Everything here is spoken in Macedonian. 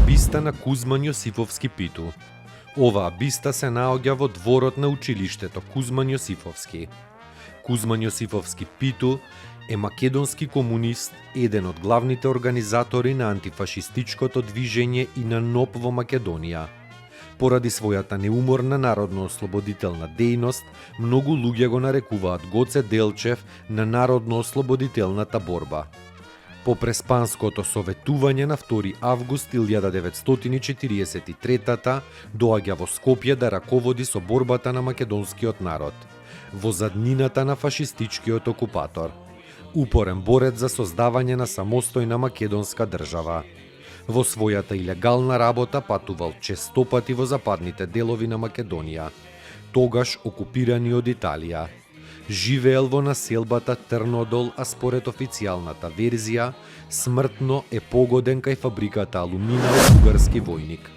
Биста на Кузман Јосифовски Питу. Оваа биста се наоѓа во дворот на училиштето Кузман Јосифовски. Кузман Јосифовски Питу е македонски комунист, еден од главните организатори на антифашистичкото движење и на НОП во Македонија. Поради својата неуморна народно-ослободителна дејност, многу луѓе го нарекуваат Гоце Делчев на народно-ослободителната борба. По преспанското советување на 2 август 1943 доаѓа во Скопје да раководи со борбата на македонскиот народ, во заднината на фашистичкиот окупатор. Упорен борец за создавање на самостојна македонска држава. Во својата илегална работа патувал честопати во западните делови на Македонија, тогаш окупирани од Италија. Живеел во населбата Трнодол, а според официјалната верзија, смртно е погоден кај фабриката алумина од бугарски војник.